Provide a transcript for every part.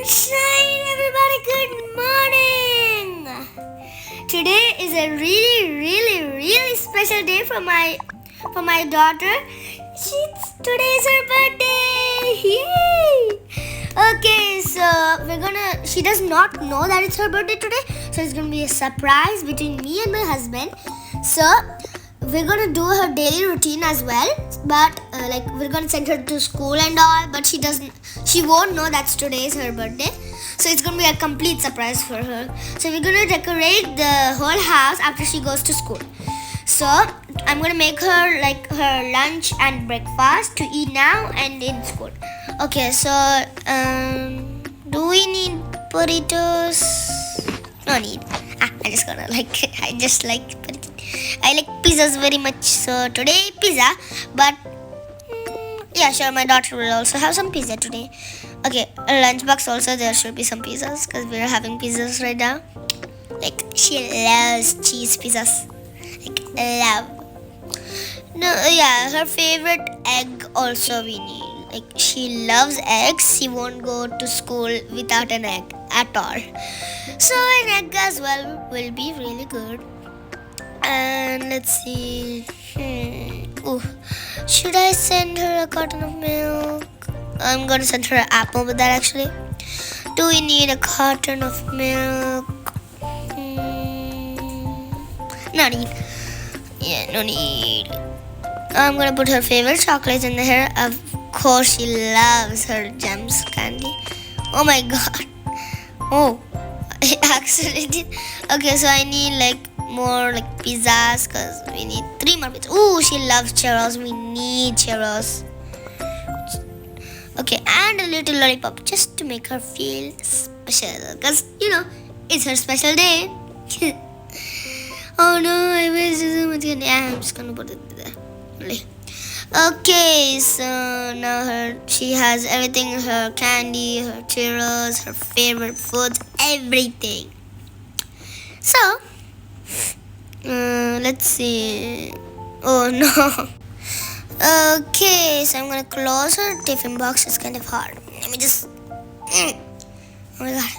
Sunshine, everybody, good morning. Today is a really special day for my daughter. Today is her birthday. Yay! Okay, so she does not know that it's her birthday today, so it's gonna be a surprise between me and my husband. So we're gonna do her daily routine as well, but we're gonna send her to school and all, but she won't know that today is her birthday, so it's gonna be a complete surprise for her. So we're gonna decorate the whole house after she goes to school. So I'm gonna make her her lunch and breakfast to eat now and in school. Okay, so do we need burritos? No need. I just like burritos. I like pizzas very much, so today pizza, but yeah, sure, my daughter will also have some pizza today. Okay, lunchbox also, there should be some pizzas because we're having pizzas right now. She loves cheese pizzas. Love. No, yeah, her favorite egg also we need. She loves eggs. She won't go to school without an egg at all. So an egg as well will be really good. And let's see. Should I send her a carton of milk? I'm gonna send her an apple with that actually. Do we need a carton of milk? No need. Yeah, no need. I'm gonna put her favorite chocolates in here. Of course, she loves her gems candy. Oh my god. Oh, I actually did. Okay, so I need more pizzas because we need 3 more pizzas. Ooh, she loves churros. We need churros. Okay, and a little lollipop just to make her feel special because it's her special day. Oh no, I wish so much. Yeah, I'm just gonna put it there. Okay, so now she has everything, her candy, her churros, her favorite foods, everything. So let's see. Oh no. Okay, so I'm gonna close her tiffin box. It's kind of hard. Let me just oh my god.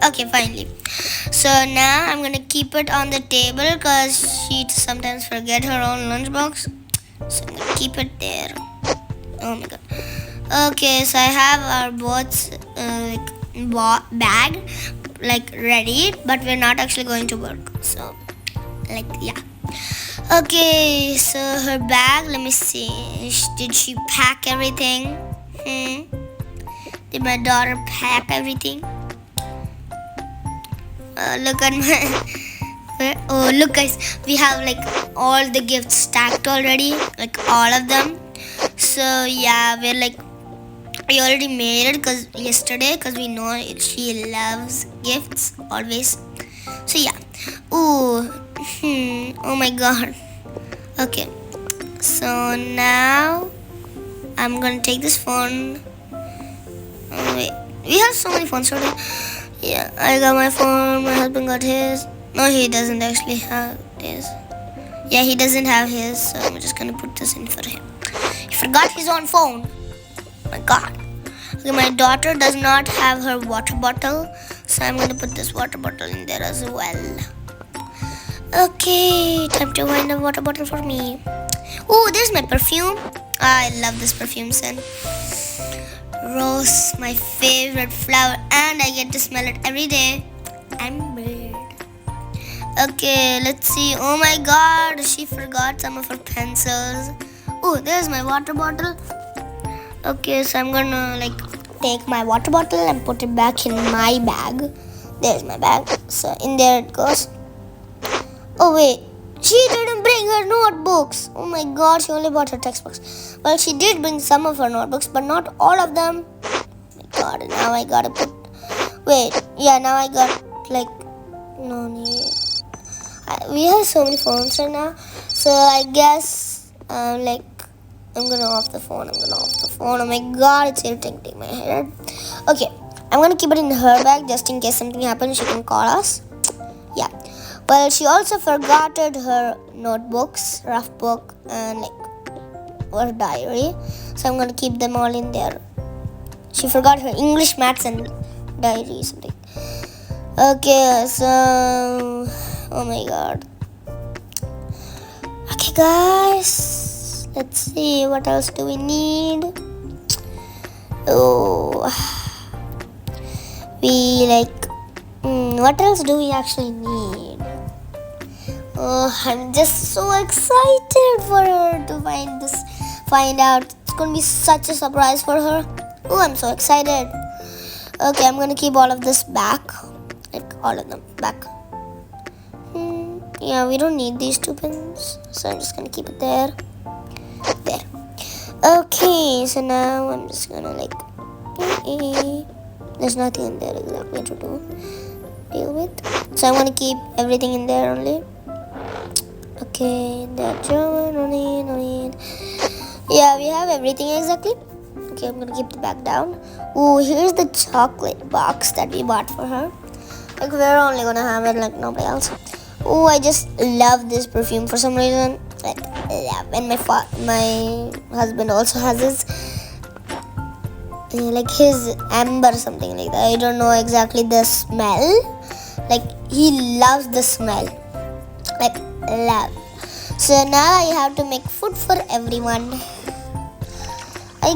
Okay, finally. So now I'm gonna keep it on the table because she sometimes forget her own lunchbox. So I'm gonna keep it there. Oh my god. Okay, so I have our both bag ready, but we're not actually going to work. So yeah. Okay, so her bag. Let me see. Did she pack everything? Did my daughter pack everything? Look at my. Oh, look, guys. We have all the gifts stacked already, all of them. So yeah, we already made it yesterday because we know she loves gifts always. So yeah. Ooh. Oh my god. Okay. So now I'm gonna take this phone. Wait. We have so many phones already. Yeah, I got my phone, my husband got his. No, he doesn't actually have his. Yeah, he doesn't have his, so I'm just gonna put this in for him. He forgot his own phone. Oh my god. Okay, my daughter does not have her water bottle, so I'm gonna put this water bottle in there as well. Okay, time to find a water bottle for me. Oh, there's my perfume. I love this perfume scent. Rose, my favorite flower, and I get to smell it every day. I'm weird. Okay, let's see. Oh my god, she forgot some of her pencils. Oh, there's my water bottle. Okay, so I'm gonna take my water bottle and put it back in my bag. There's my bag. So in there it goes. Oh wait, she didn't bring her notebooks. Oh my god, she only brought her textbooks. Well, she did bring some of her notebooks, but not all of them. Oh my god, now I gotta put. Wait, yeah, now I got no need. We have so many phones right now, so I guess I'm gonna off the phone. Oh my god, it's irritating my head. Okay, I'm gonna keep it in her bag just in case something happens. She can call us. Yeah. Well, she also forgot her notebooks, rough book, and her diary. So I'm gonna keep them all in there. She forgot her English, maths, and diary something. Okay, so oh my god. Okay, guys, let's see what else do we need. Oh, we what else do we actually need? Oh, I'm just so excited for her to find out. It's gonna be such a surprise for her. Oh, I'm so excited. Okay, I'm gonna keep all of this back. All of them back. Yeah, we don't need these 2 pins. So I'm just gonna keep it there. There. Okay, so now I'm just gonna there's nothing in there exactly to deal with. So I'm gonna keep everything in there only. Okay, that German, no need. Yeah, we have everything exactly. Okay, I'm gonna keep the bag down. Oh, here's the chocolate box that we bought for her. We're only gonna have it nobody else. Oh, I just love this perfume for some reason. And my husband also has this. His amber something like that. I don't know exactly the smell. He loves the smell. Love. So now I have to make food for everyone. I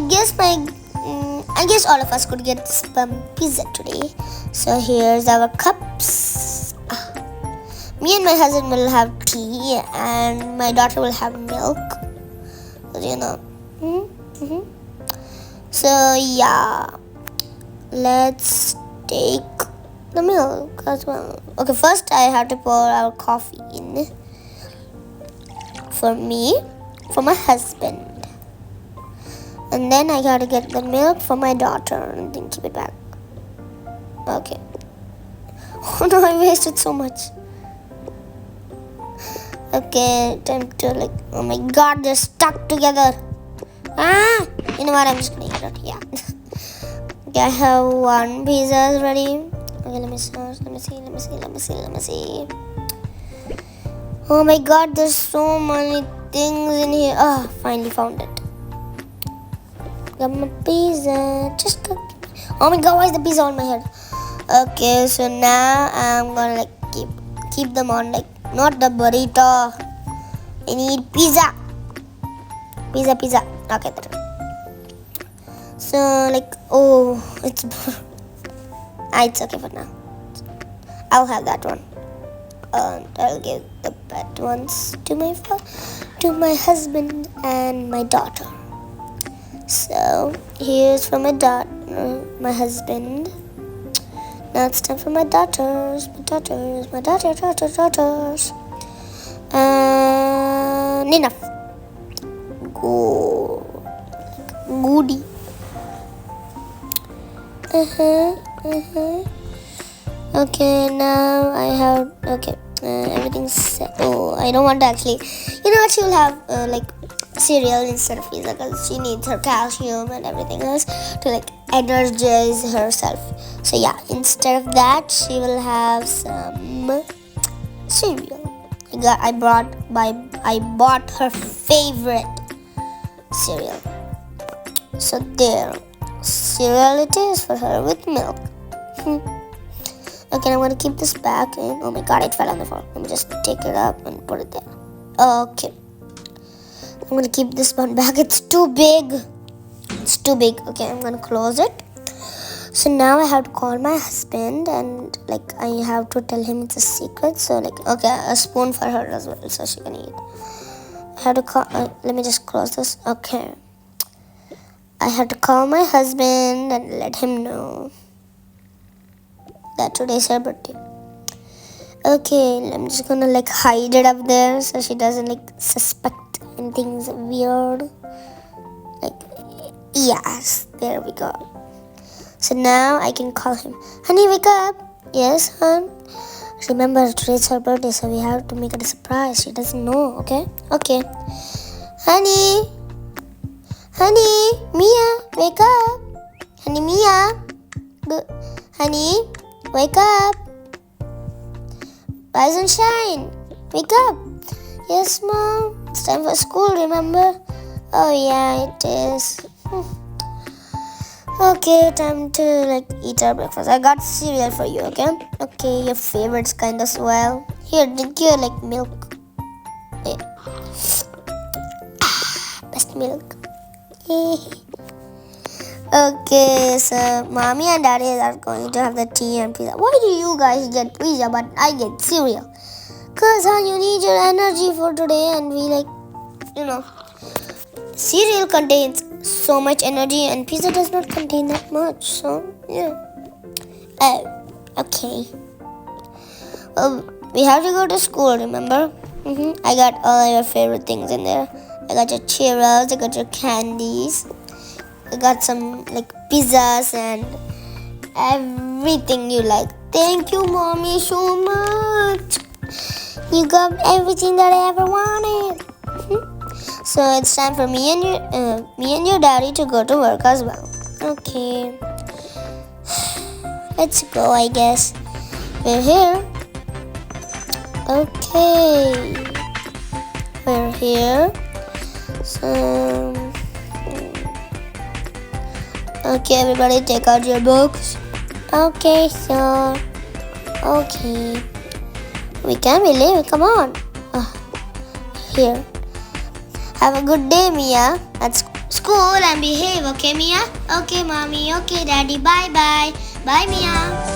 guess all of us could get some pizza today. So here's our cups. Me and my husband will have tea, and my daughter will have milk. So yeah, let's take the milk as well. Okay, first I have to pour our coffee in. For me, for my husband. And then I gotta get the milk for my daughter and then keep it back. Okay. Oh no, I wasted so much. Okay, time to oh my god, they're stuck together. You know what, I'm just gonna eat it. Yeah. Okay, I have 1 pizza ready. Okay, let me see. Oh my god, there's so many things in here. Finally found it. Got my pizza. Oh my god, why is the pizza on my head? Okay, so now I'm gonna keep them on not the burrito. I need pizza. Pizza. Okay, there. So oh, it's it's okay for now. I'll have that one. And I'll give the bad ones to my husband and my daughter. So here's for my husband. Now it's time for my daughters. And enough. Goody. Okay, now I have everything's set. Oh, I don't want to actually. You know what? She will have cereal instead of pizza because she needs her calcium and everything else to energize herself. So yeah, instead of that, she will have some cereal. I bought her favorite cereal. So there, cereal it is for her with milk. Okay, I'm gonna keep this back in. Oh my god, it fell on the floor. Let me just take it up and put it there. Okay. I'm gonna keep this one back. It's too big. Okay, I'm gonna close it. So now I have to call my husband and I have to tell him it's a secret. So okay, a spoon for her as well so she can eat. I have to call. Let me just close this. Okay. I have to call my husband and let him know that today's her birthday. Okay, I'm just gonna hide it up there so she doesn't suspect anything's weird. Yes, there we go. So now I can call him. Honey, wake up. Yes, hon. Remember, today's her birthday, so we have to make it a surprise. She doesn't know, okay? Okay. Honey, Mia, wake up. Honey, Mia. Honey, wake up. Rise and shine. Wake up. Yes, Mom. It's time for school, remember? Oh yeah, it is. Okay, time to eat our breakfast. I got cereal for you, okay? Okay, your favorites kind as well. Here, drink your milk. Yeah. Best milk. Okay, so mommy and daddy are going to have the tea and pizza. Why do you guys get pizza but I get cereal? Cause you need your energy for today, and we cereal contains so much energy and pizza does not contain that much. So yeah. Oh, okay. We have to go to school, remember? I got all your favorite things in there. I got your Cheerios, I got your candies. I got some pizzas and everything you like. Thank you, mommy, so much. You got everything that I ever wanted. So it's time for me and your daddy to go to work as well. Okay. Let's go, I guess. We're here. Okay. We're here. So okay, everybody take out your books. Okay, sir. Okay. We can't be late. Come on. Here. Have a good day, Mia. At school and behave, okay, Mia? Okay, mommy. Okay, daddy. Bye-bye. Bye, Mia.